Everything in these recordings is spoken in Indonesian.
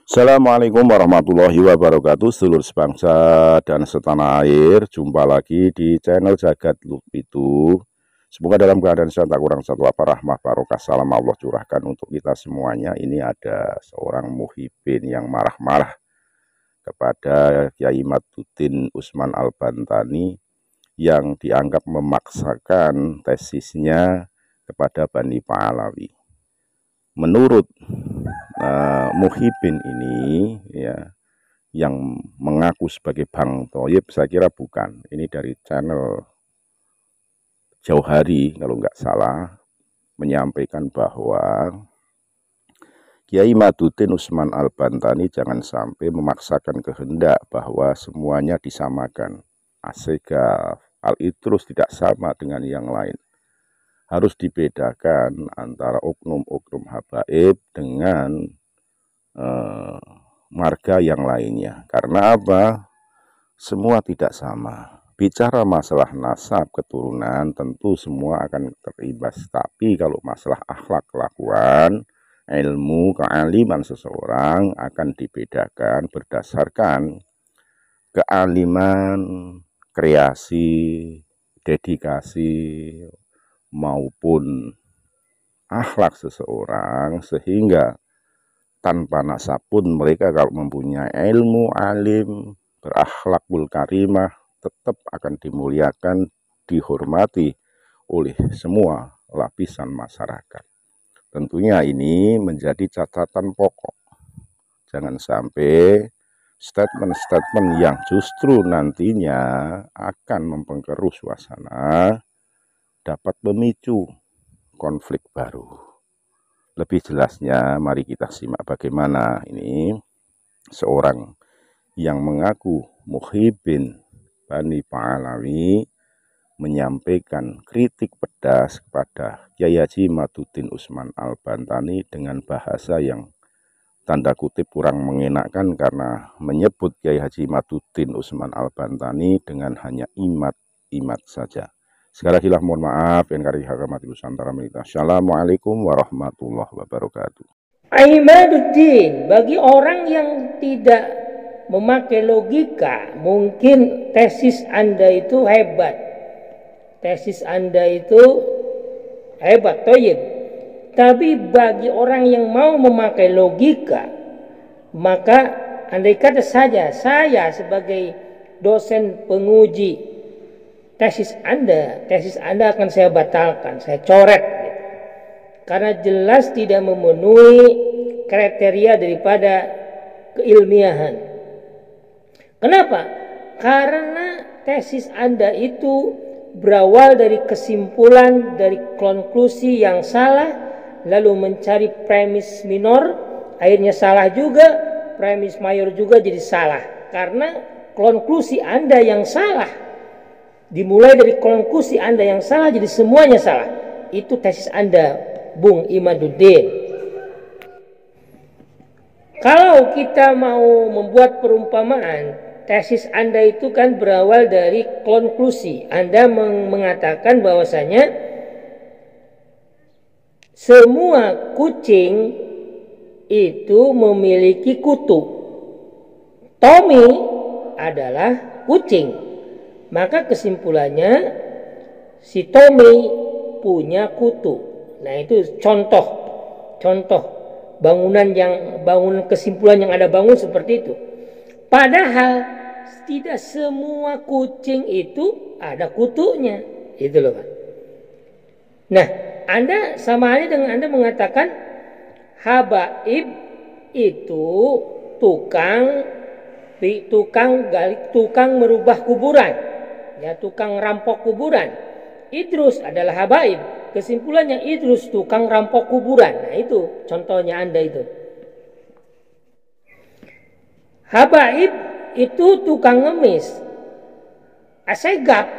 Assalamualaikum warahmatullahi wabarakatuh, seluruh sebangsa dan setanah air. Jumpa lagi di channel Jagat Lupitu. Semoga dalam keadaan sehat, tak kurang satu apa, rahmah barokah salam Allah curahkan untuk kita semuanya. Ini ada seorang muhibin yang marah-marah kepada Kiai Maduddin Usman Al-Bantani yang dianggap memaksakan tesisnya kepada Bani Pahlawi. Menurut Muhibin ini ya, yang mengaku sebagai Bang Thoyib, saya kira bukan. Ini dari channel Jauhari kalau nggak salah, menyampaikan bahwa Kiai Maduddin Usman Al-Bantani jangan sampai memaksakan kehendak bahwa semuanya disamakan. Asegaf, Al-Idrus tidak sama dengan yang lain. Harus dibedakan antara oknum-oknum habaib dengan marga yang lainnya. Karena apa? Semua tidak sama. Bicara masalah nasab keturunan tentu semua akan terimbas. Tapi kalau masalah akhlak kelakuan, ilmu, kealiman seseorang akan dibedakan berdasarkan kealiman, kreasi, dedikasi, maupun akhlak seseorang, sehingga tanpa nasab pun mereka kalau mempunyai ilmu, alim, berakhlakul karimah, tetap akan dimuliakan, dihormati oleh semua lapisan masyarakat. Tentunya ini menjadi catatan pokok. Jangan sampai statement-statement yang justru nantinya akan mempengaruhi suasana dapat memicu konflik baru. Lebih jelasnya, mari kita simak bagaimana ini seorang yang mengaku muhibin Bani Pahlawi menyampaikan kritik pedas kepada Kiai Haji Maduddin Usman Al-Bantani dengan bahasa yang tanda kutip kurang mengenakan, karena menyebut Kiai Haji Maduddin Usman Al-Bantani dengan hanya imat saja. Sekali lagi mohon maaf yang kari hakamati Nusantara Melita. Assalamualaikum warahmatullahi wabarakatuh. Imaduddin, bagi orang yang tidak memakai logika, mungkin tesis Anda itu hebat. Tesis Anda itu hebat, Thoyib. Tapi bagi orang yang mau memakai logika, maka andai kata saja saya sebagai dosen penguji tesis Anda akan saya batalkan, saya coret gitu. Karena jelas tidak memenuhi kriteria daripada keilmiahan. Kenapa? Karena tesis Anda itu berawal dari kesimpulan, dari konklusi yang salah, lalu mencari premis minor, akhirnya salah juga, premis mayor juga jadi salah. Karena konklusi Anda yang salah. Dimulai dari konklusi Anda yang salah, jadi semuanya salah. Itu tesis Anda, Bung Imaduddin. Kalau kita mau membuat perumpamaan, tesis Anda itu kan berawal dari konklusi. Anda mengatakan bahwasanya semua kucing itu memiliki kutu. Tommy adalah kucing. Maka kesimpulannya si Tommy punya kutu. Nah, itu contoh bangunan kesimpulan yang ada bangun seperti itu. Padahal tidak semua kucing itu ada kutunya. Itu loh, Pak. Nah, Anda sama halnya dengan Anda mengatakan habaib itu tukang merubah kuburan. Ya, tukang rampok kuburan. Idrus adalah habaib. Kesimpulannya Idrus tukang rampok kuburan. Nah, itu contohnya Anda itu. Habaib itu tukang ngemis. Asegab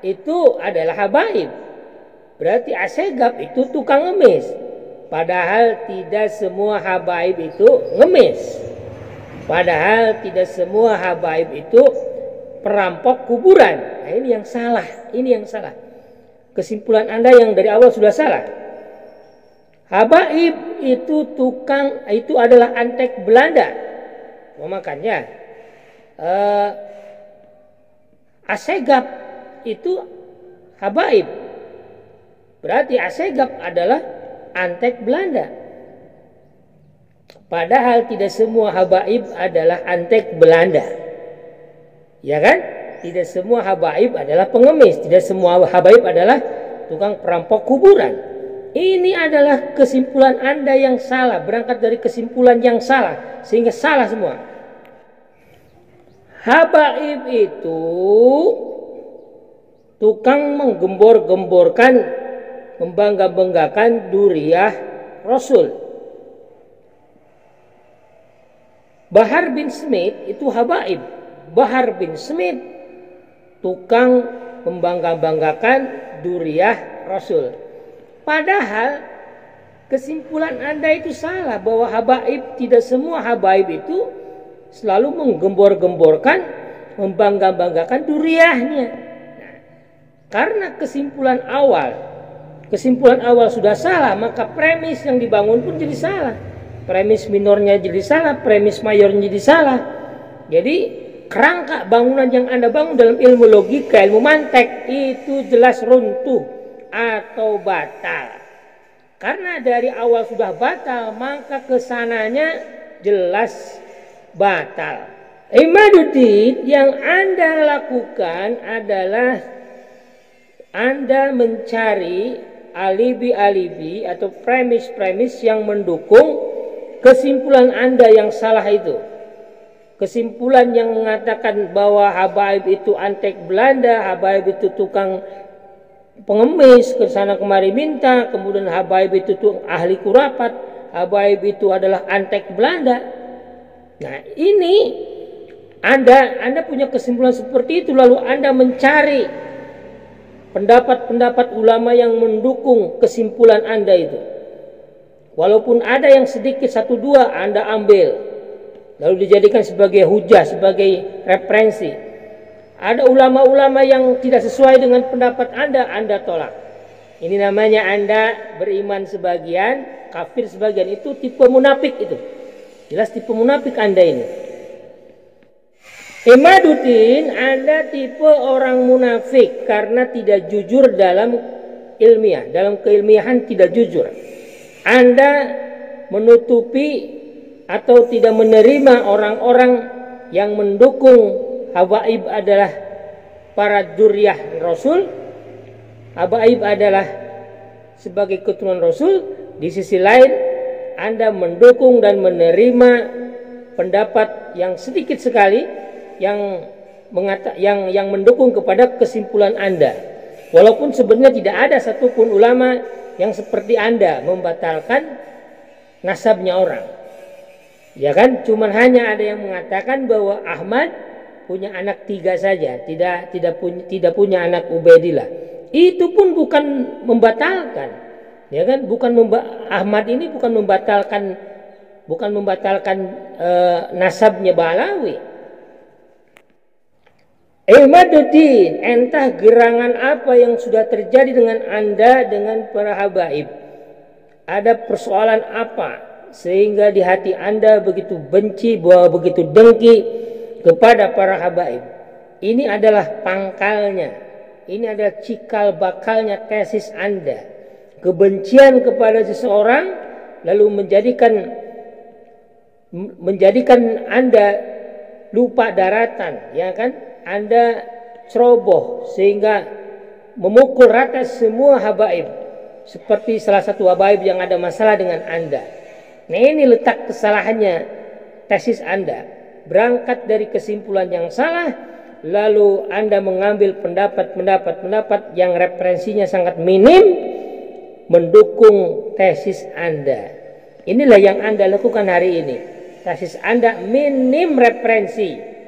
itu adalah habaib. Berarti asegab itu tukang ngemis. Padahal tidak semua habaib itu ngemis. Padahal tidak semua habaib itu perampok kuburan. Nah, ini yang salah. Kesimpulan Anda yang dari awal sudah salah. Habaib itu adalah antek Belanda. Makanya Assegaf itu habaib. Berarti Assegaf adalah antek Belanda. Padahal tidak semua habaib adalah antek Belanda. Ya kan? Tidak semua habaib adalah pengemis. Tidak semua habaib adalah tukang perampok kuburan. Ini adalah kesimpulan Anda yang salah. Berangkat dari kesimpulan yang salah. Sehingga salah semua. Habaib itu tukang menggembor-gemborkan, membangga-banggakan duriah Rasul. Bahar bin Smith itu habaib. Bahar bin Smith tukang membangga-banggakan duriah Rasul. Padahal kesimpulan Anda itu salah, bahwa habaib, tidak semua habaib itu selalu menggembor-gemborkan, membangga-banggakan duriahnya. Nah, karena kesimpulan awal sudah salah, maka premis yang dibangun pun jadi salah. Premis minornya jadi salah, premis mayornya jadi salah. Jadi kerangka bangunan yang Anda bangun dalam ilmu logika, ilmu mantek itu jelas runtuh atau batal. Karena dari awal sudah batal, maka kesananya jelas batal. Imaduddin, yang Anda lakukan adalah Anda mencari alibi-alibi atau premis-premis yang mendukung kesimpulan Anda yang salah itu. Kesimpulan yang mengatakan bahwa habaib itu antek Belanda, habaib itu tukang pengemis, ke sana kemari minta, kemudian habaib itu tuh ahli kurapat, habaib itu adalah antek Belanda. Nah, ini Anda punya kesimpulan seperti itu, lalu Anda mencari pendapat-pendapat ulama yang mendukung kesimpulan Anda itu. Walaupun ada yang sedikit satu dua Anda ambil, lalu dijadikan sebagai hujah, sebagai referensi. Ada ulama-ulama yang tidak sesuai dengan pendapat Anda tolak. Ini namanya Anda beriman sebagian, kafir sebagian. Itu tipe munafik itu. Jelas tipe munafik Anda ini. Imaduddin, Anda tipe orang munafik karena tidak jujur dalam ilmiah, dalam keilmiahan tidak jujur. Anda menutupi atau tidak menerima orang-orang yang mendukung habaib adalah para dzurriyyah Rasul. Habaib adalah sebagai keturunan Rasul. Di sisi lain Anda mendukung dan menerima pendapat yang sedikit sekali yang mendukung kepada kesimpulan Anda. Walaupun sebenarnya tidak ada satupun ulama yang seperti Anda membatalkan nasabnya orang. Ya kan, cuman hanya ada yang mengatakan bahwa Ahmad punya anak 3 saja, tidak punya anak Ubaidillah. Itu pun bukan membatalkan. Ya kan, Ahmad ini bukan membatalkan nasabnya Ba'alawi. Imaduddin, entah gerangan apa yang sudah terjadi dengan Anda dengan para habaib. Ada persoalan apa sehingga di hati Anda begitu benci, begitu dengki kepada para habaib. Ini adalah pangkalnya. Ini adalah cikal bakalnya tesis Anda. Kebencian kepada seseorang lalu menjadikan Anda lupa daratan, ya kan? Anda ceroboh sehingga memukul rata semua habaib. Seperti salah satu habaib yang ada masalah dengan Anda. Nah, ini letak kesalahannya tesis Anda. Berangkat dari kesimpulan yang salah, lalu Anda mengambil pendapat yang referensinya sangat minim mendukung tesis Anda. Inilah yang Anda lakukan hari ini. Tesis Anda minim referensi.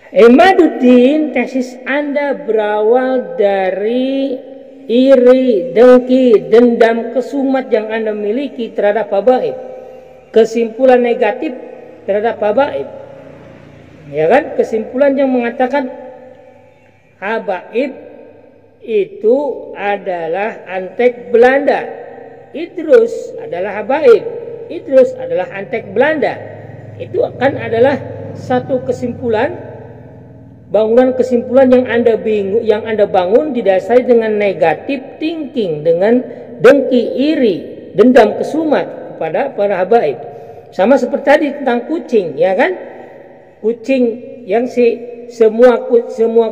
Imaduddin, tesis Anda berawal dari iri, dengki, dendam, kesumat yang Anda miliki terhadap habaib. Kesimpulan negatif terhadap habaib. Ya kan? Kesimpulan yang mengatakan habaib itu adalah antek Belanda. Idrus adalah habaib, Idrus adalah antek Belanda. Itu akan adalah satu kesimpulan, bangunan kesimpulan yang Anda bangun didasari dengan negatif thinking, dengan dengki, iri, dendam, kesumat kepada para habaib. Sama seperti tadi tentang kucing, ya kan? Kucing yang semua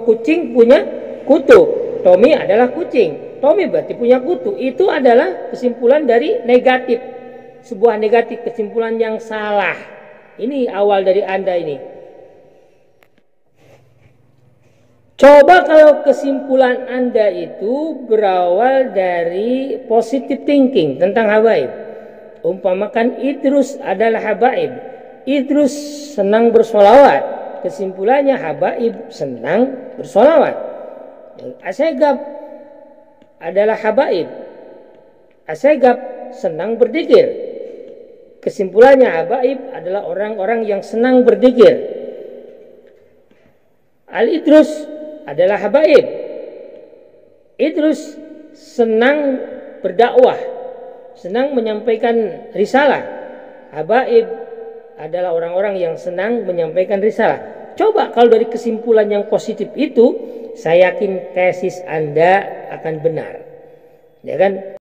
kucing punya kutu. Tommy adalah kucing, Tommy berarti punya kutu. Itu adalah kesimpulan dari negatif, sebuah negatif, kesimpulan yang salah. Ini awal dari Anda ini. Coba kalau kesimpulan Anda itu berawal dari positive thinking tentang habaib. Umpamakan Idrus adalah habaib, Idrus senang bersolawat, kesimpulannya habaib senang bersolawat. Asegab adalah habaib, Asegab senang berzikir, kesimpulannya habaib adalah orang-orang yang senang berzikir. Al-Idrus adalah habaib, Idrus senang berdakwah, senang menyampaikan risalah. Habaib adalah orang-orang yang senang menyampaikan risalah. Coba kalau dari kesimpulan yang positif itu, saya yakin tesis Anda akan benar, ya kan?